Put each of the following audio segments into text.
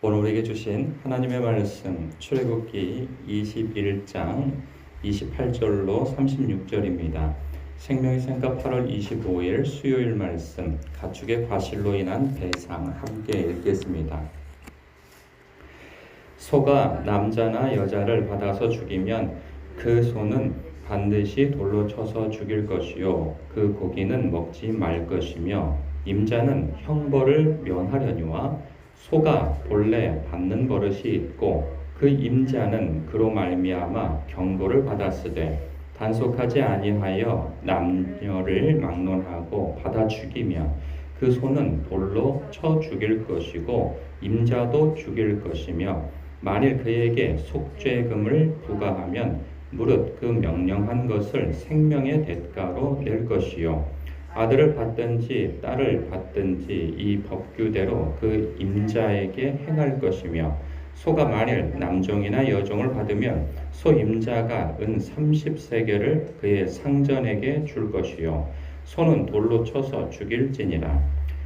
오늘 우리에게 주신 하나님의 말씀 출애굽기 21장 28절로 36절입니다. 생명의 샘가 8월 25일 수요일 말씀 가축의 과실로 인한 배상 함께 읽겠습니다. 소가 남자나 여자를 받아서 죽이면 그 소는 반드시 돌로 쳐서 죽일 것이요 그 고기는 먹지 말 것이며 임자는 형벌을 면하려니와 소가 본래 받는 버릇이 있고 그 임자는 그로 말미암아 경고를 받았으되 단속하지 아니하여 남녀를 막론하고 받아 죽이며 그 소는 돌로 쳐 죽일 것이고 임자도 죽일 것이며 만일 그에게 속죄금을 부과하면 무릇 그 명령한 것을 생명의 대가로 낼 것이요 아들을 받든지 딸을 받든지 이 법규대로 그 임자에게 행할 것이며 소가 만일 남종이나 여종을 받으면 소 임자가 은 30세겔을 그의 상전에게 줄 것이요 소는 돌로 쳐서 죽일지니라.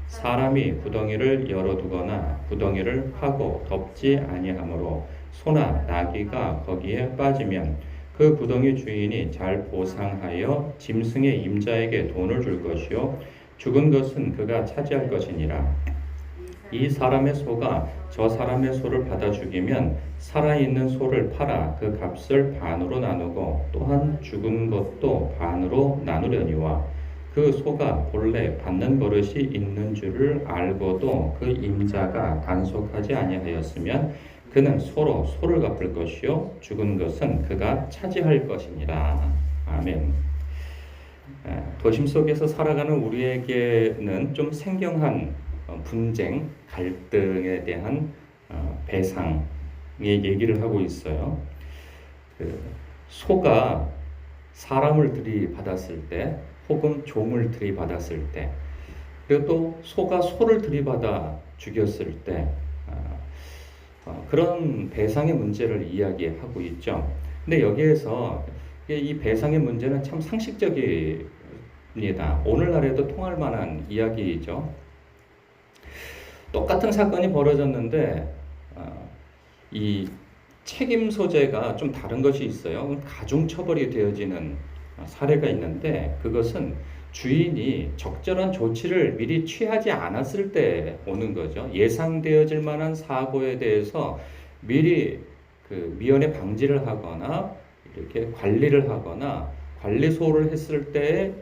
사람이 구덩이를 열어두거나 구덩이를 파고 덮지 아니하므로 소나 나귀가 거기에 빠지면 그 구덩이 주인이 잘 보상하여 짐승의 임자에게 돈을 줄 것이요 죽은 것은 그가 차지할 것이니라. 이 사람의 소가 저 사람의 소를 받아 죽이면 살아있는 소를 팔아 그 값을 반으로 나누고 또한 죽은 것도 반으로 나누려니와 그 소가 본래 받는 버릇이 있는 줄을 알고도 그 임자가 단속하지 아니하였으면 그는 소로 소를 갚을 것이요 죽은 것은 그가 차지할 것이니라. 아멘. 도심 속에서 살아가는 우리에게는 좀 생경한 분쟁, 갈등에 대한 배상의 얘기를 하고 있어요. 소가 사람을 들이받았을 때 혹은 종을 들이받았을 때 그리고 또 소가 소를 들이받아 죽였을 때 그런 배상의 문제를 이야기하고 있죠. 근데 여기에서 이 배상의 문제는 참 상식적입니다. 오늘날에도 통할 만한 이야기이죠. 똑같은 사건이 벌어졌는데 이 책임 소재가 좀 다른 것이 있어요. 가중처벌이 되어지는 사례가 있는데 그것은 주인이 적절한 조치를 미리 취하지 않았을 때 오는 거죠. 예상되어질 만한 사고에 대해서 미리 그 미연에 방지를 하거나 이렇게 관리를 하거나 관리 소홀을 했을 때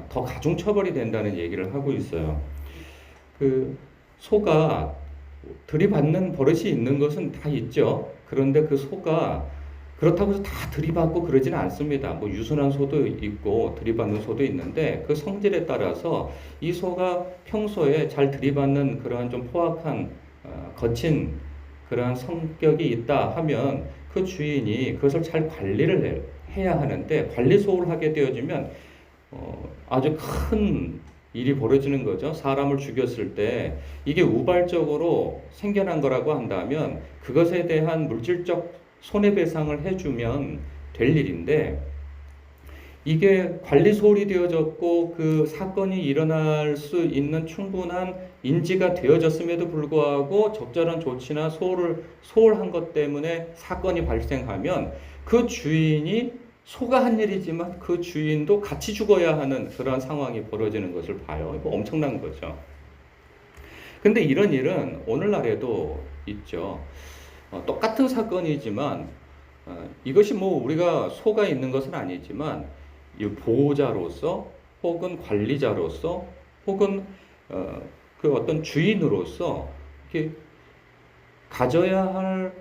더 가중 처벌이 된다는 얘기를 하고 있어요. 그 소가 들이받는 버릇이 있는 것은 다 있죠. 그런데 그 소가 그렇다고 해서 다 들이받고 그러지는 않습니다. 뭐 유순한 소도 있고 들이받는 소도 있는데 그 성질에 따라서 이 소가 평소에 잘 들이받는 그러한 좀 포악한 거친 그러한 성격이 있다 하면 그 주인이 그것을 잘 관리를 해야 하는데 관리 소홀을 하게 되어지면 아주 큰 일이 벌어지는 거죠. 사람을 죽였을 때 이게 우발적으로 생겨난 거라고 한다면 그것에 대한 물질적 손해배상을 해주면 될 일인데 이게 관리 소홀이 되어졌고 그 사건이 일어날 수 있는 충분한 인지가 되어졌음에도 불구하고 적절한 조치나 소홀한 것 때문에 사건이 발생하면 그 주인이 소가 한 일이지만 그 주인도 같이 죽어야 하는 그런 상황이 벌어지는 것을 봐요. 이거 엄청난 거죠. 근데 이런 일은 오늘날에도 있죠. 똑같은 사건이지만 이것이 뭐 우리가 소가 있는 것은 아니지만 이 보호자로서 혹은 관리자로서 혹은 그 어떤 주인으로서 이렇게 가져야 할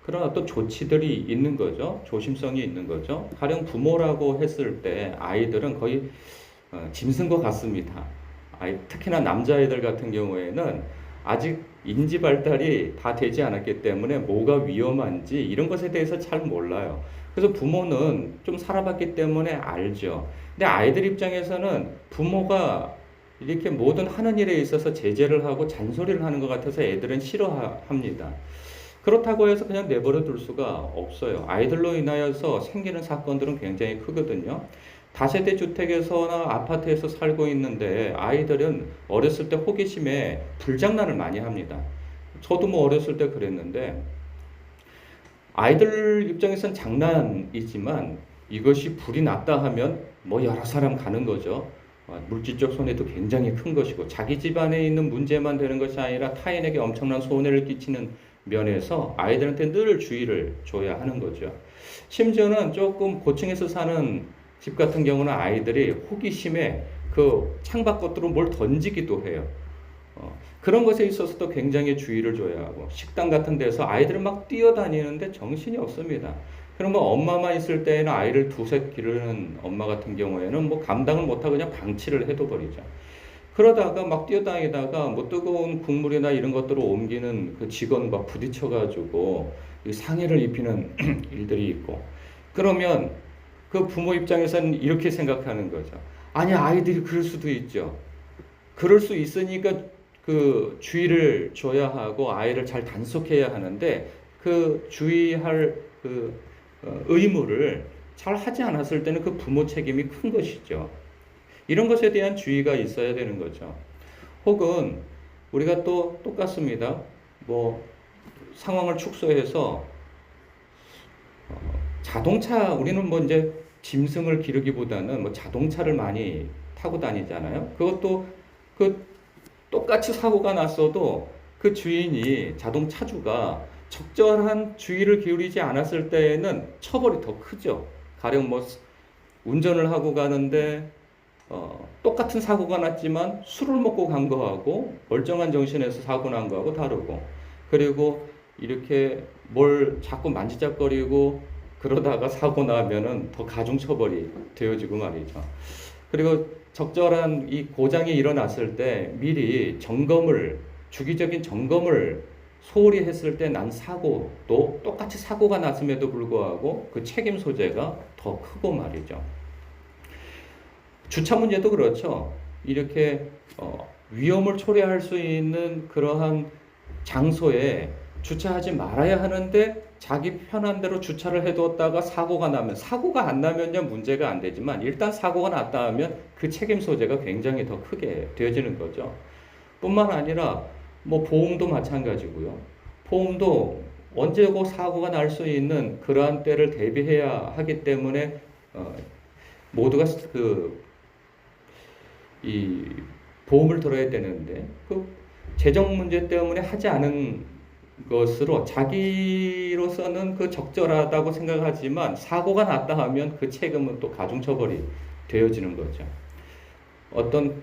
그런 어떤 조치들이 있는 거죠. 조심성이 있는 거죠. 가령 부모라고 했을 때 아이들은 거의 짐승과 같습니다. 특히나 남자아이들 같은 경우에는 아직 인지 발달이 다 되지 않았기 때문에 뭐가 위험한지 이런 것에 대해서 잘 몰라요. 그래서 부모는 좀 살아봤기 때문에 알죠. 근데 아이들 입장에서는 부모가 이렇게 모든 하는 일에 있어서 제재를 하고 잔소리를 하는 것 같아서 애들은 싫어합니다. 그렇다고 해서 그냥 내버려 둘 수가 없어요. 아이들로 인하여서 생기는 사건들은 굉장히 크거든요. 다세대 주택에서나 아파트에서 살고 있는데 아이들은 어렸을 때 호기심에 불장난을 많이 합니다. 저도 뭐 어렸을 때 그랬는데 아이들 입장에선 장난이지만 이것이 불이 났다 하면 뭐 여러 사람 가는 거죠. 물질적 손해도 굉장히 큰 것이고 자기 집안에 있는 문제만 되는 것이 아니라 타인에게 엄청난 손해를 끼치는 면에서 아이들한테 늘 주의를 줘야 하는 거죠. 심지어는 조금 고층에서 사는 집 같은 경우는 아이들이 호기심에 그 창밖으로 뭘 던지기도 해요. 그런 것에 있어서도 굉장히 주의를 줘야 하고 식당 같은 데서 아이들은 막 뛰어다니는데 정신이 없습니다. 그러면 엄마만 있을 때에는 아이를 두세 기르는 엄마 같은 경우에는 뭐 감당을 못하고 그냥 방치를 해둬 버리죠. 그러다가 막 뛰어다니다가 뭐 뜨거운 국물이나 이런 것들을 옮기는 그 직원과 부딪혀가지고 상해를 입히는 일들이 있고 그러면 그 부모 입장에서는 이렇게 생각하는 거죠. 아니 아이들이 그럴 수도 있죠. 그럴 수 있으니까 그 주의를 줘야 하고 아이를 잘 단속해야 하는데 그 주의할 그 의무를 잘 하지 않았을 때는 그 부모 책임이 큰 것이죠. 이런 것에 대한 주의가 있어야 되는 거죠. 혹은 우리가 또 똑같습니다. 뭐 상황을 축소해서 자동차 우리는 뭐 이제 짐승을 기르기보다는 뭐 자동차를 많이 타고 다니잖아요. 그것도 그 똑같이 사고가 났어도 그 주인이 자동차주가 적절한 주의를 기울이지 않았을 때에는 처벌이 더 크죠. 가령 뭐 운전을 하고 가는데 똑같은 사고가 났지만 술을 먹고 간 거하고 멀쩡한 정신에서 사고 난 거하고 다르고 그리고 이렇게 뭘 자꾸 만지작거리고 그러다가 사고 나면은 더 가중처벌이 되어지고 말이죠. 그리고 적절한 이 고장이 일어났을 때 미리 주기적인 점검을 소홀히 했을 때 난 사고도 똑같이 사고가 났음에도 불구하고 그 책임 소재가 더 크고 말이죠. 주차 문제도 그렇죠. 이렇게 위험을 초래할 수 있는 그러한 장소에 주차하지 말아야 하는데 자기 편한 대로 주차를 해두었다가 사고가 안 나면요 문제가 안 되지만 일단 사고가 났다 하면 그 책임 소재가 굉장히 더 크게 되어지는 거죠. 뿐만 아니라 뭐 보험도 마찬가지고요. 보험도 언제고 사고가 날 수 있는 그러한 때를 대비해야 하기 때문에 모두가 이 보험을 들어야 되는데 그 재정 문제 때문에 하지 않은 것으로 자기로서는 그 적절하다고 생각하지만 사고가 났다 하면 그 책임은 또 가중처벌이 되어지는 거죠. 어떤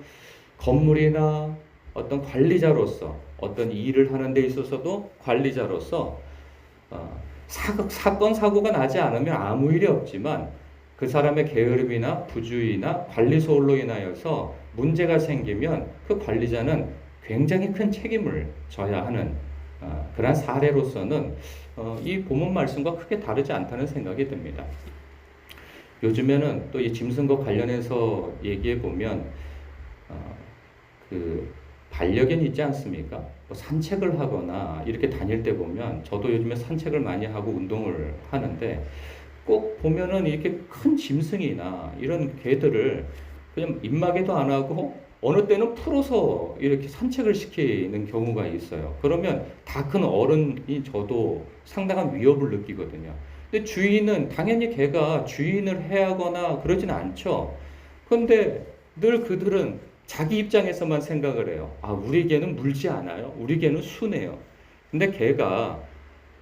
건물이나 어떤 관리자로서 어떤 일을 하는 데 있어서도 관리자로서 사건 사고가 나지 않으면 아무 일이 없지만 그 사람의 게으름이나 부주의나 관리 소홀로 인하여서 문제가 생기면 그 관리자는 굉장히 큰 책임을 져야 하는 그러한 사례로서는 이 본문 말씀과 크게 다르지 않다는 생각이 듭니다. 요즘에는 또 이 짐승과 관련해서 얘기해 보면 그 반려견 있지 않습니까? 뭐 산책을 하거나 이렇게 다닐 때 보면 저도 요즘에 산책을 많이 하고 운동을 하는데 꼭 보면은 이렇게 큰 짐승이나 이런 개들을 그냥 입마개도 안 하고 어느 때는 풀어서 이렇게 산책을 시키는 경우가 있어요. 그러면 다 큰 어른이 저도 상당한 위협을 느끼거든요. 근데 주인은 당연히 개가 주인을 해하거나 그러진 않죠. 그런데 늘 그들은 자기 입장에서만 생각을 해요. 우리 개는 물지 않아요. 우리 개는 순해요. 근데 개가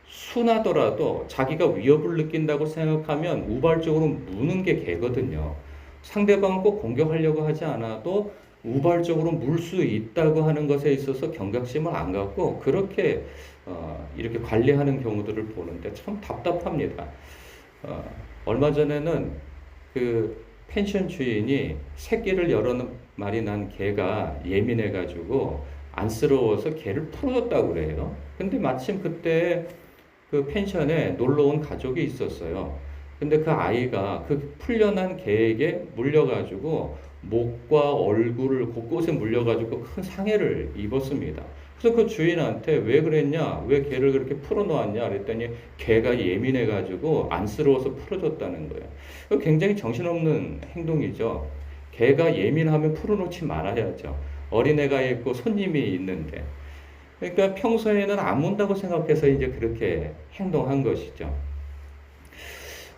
순하더라도 자기가 위협을 느낀다고 생각하면 우발적으로 무는 게 개거든요. 상대방을 꼭 공격하려고 하지 않아도 우발적으로 물 수 있다고 하는 것에 있어서 경각심을 안 갖고 그렇게 이렇게 관리하는 경우들을 보는데 참 답답합니다. 얼마 전에는 그 펜션 주인이 새끼를 여러 마리 난 개가 예민해가지고 안쓰러워서 개를 풀어줬다고 그래요. 근데 마침 그때 그 펜션에 놀러 온 가족이 있었어요. 근데 그 아이가 그 풀려난 개에게 물려가지고 목과 얼굴을 곳곳에 물려가지고 큰 상해를 입었습니다. 그래서 그 주인한테 왜 그랬냐? 왜 개를 그렇게 풀어놓았냐? 그랬더니 개가 예민해가지고 안쓰러워서 풀어줬다는 거예요. 굉장히 정신없는 행동이죠. 개가 예민하면 풀어놓지 말아야죠. 어린애가 있고 손님이 있는데. 그러니까 평소에는 안 문다고 생각해서 이제 그렇게 행동한 것이죠.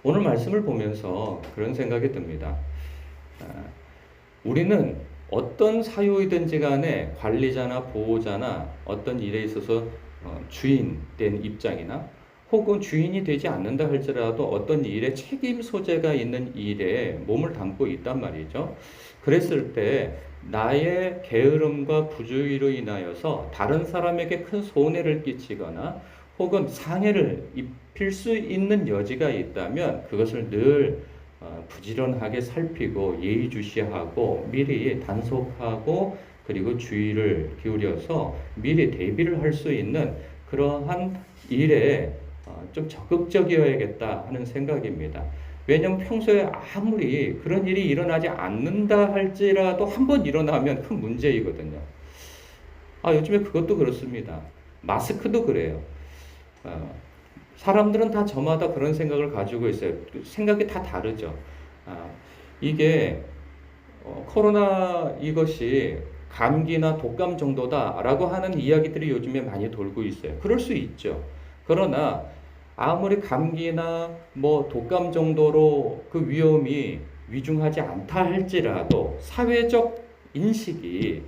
오늘 말씀을 보면서 그런 생각이 듭니다. 우리는 어떤 사유이든지 간에 관리자나 보호자나 어떤 일에 있어서 주인 된 입장이나 혹은 주인이 되지 않는다 할지라도 어떤 일에 책임 소재가 있는 일에 몸을 담고 있단 말이죠. 그랬을 때 나의 게으름과 부주의로 인하여서 다른 사람에게 큰 손해를 끼치거나 혹은 상해를 입힐 수 있는 여지가 있다면 그것을 늘 부지런하게 살피고 예의주시하고 미리 단속하고 그리고 주의를 기울여서 미리 대비를 할 수 있는 그러한 일에 좀 적극적이어야겠다 하는 생각입니다. 왜냐하면 평소에 아무리 그런 일이 일어나지 않는다 할지라도 한 번 일어나면 큰 문제이거든요. 요즘에 그것도 그렇습니다. 마스크도 그래요. 사람들은 다 저마다 그런 생각을 가지고 있어요. 생각이 다 다르죠. 이게 코로나 이것이 감기나 독감 정도다라고 하는 이야기들이 요즘에 많이 돌고 있어요. 그럴 수 있죠. 그러나 아무리 감기나 뭐 독감 정도로 그 위험이 위중하지 않다 할지라도 사회적 인식이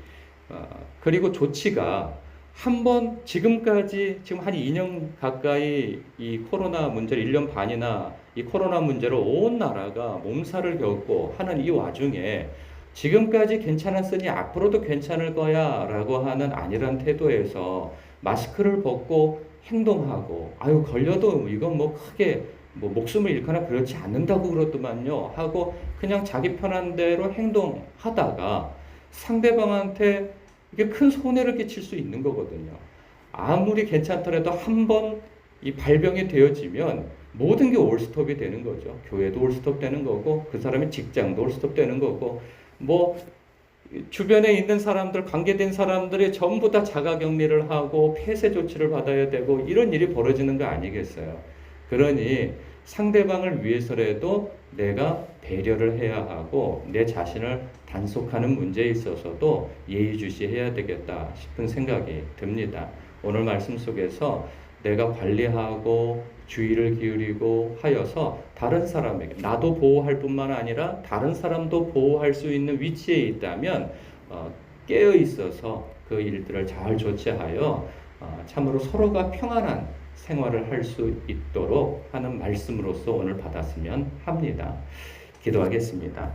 그리고 조치가 한번 지금까지 지금 한 2년 가까이 이 코로나 문제를 1년 반이나 이 코로나 문제로 온 나라가 몸살을 겪고 하는 이 와중에 지금까지 괜찮았으니 앞으로도 괜찮을 거야 라고 하는 안일한 태도에서 마스크를 벗고 행동하고 걸려도 이건 뭐 크게 뭐 목숨을 잃거나 그렇지 않는다고 그러더만요 하고 그냥 자기 편한 대로 행동하다가 상대방한테 이게 큰 손해를 끼칠 수 있는 거거든요. 아무리 괜찮더라도 한 번 이 발병이 되어지면 모든 게 올스톱이 되는 거죠. 교회도 올스톱 되는 거고 그 사람의 직장도 올스톱 되는 거고 뭐 주변에 있는 사람들, 관계된 사람들이 전부 다 자가격리를 하고 폐쇄 조치를 받아야 되고 이런 일이 벌어지는 거 아니겠어요. 그러니 상대방을 위해서라도 내가 배려를 해야 하고 내 자신을 단속하는 문제에 있어서도 예의주시해야 되겠다 싶은 생각이 듭니다. 오늘 말씀 속에서 내가 관리하고 주의를 기울이고 하여서 다른 사람에게 나도 보호할 뿐만 아니라 다른 사람도 보호할 수 있는 위치에 있다면 깨어 있어서 그 일들을 잘 조치하여 참으로 서로가 평안한 생활을 할 수 있도록 하는 말씀으로서 오늘 받았으면 합니다. 기도하겠습니다.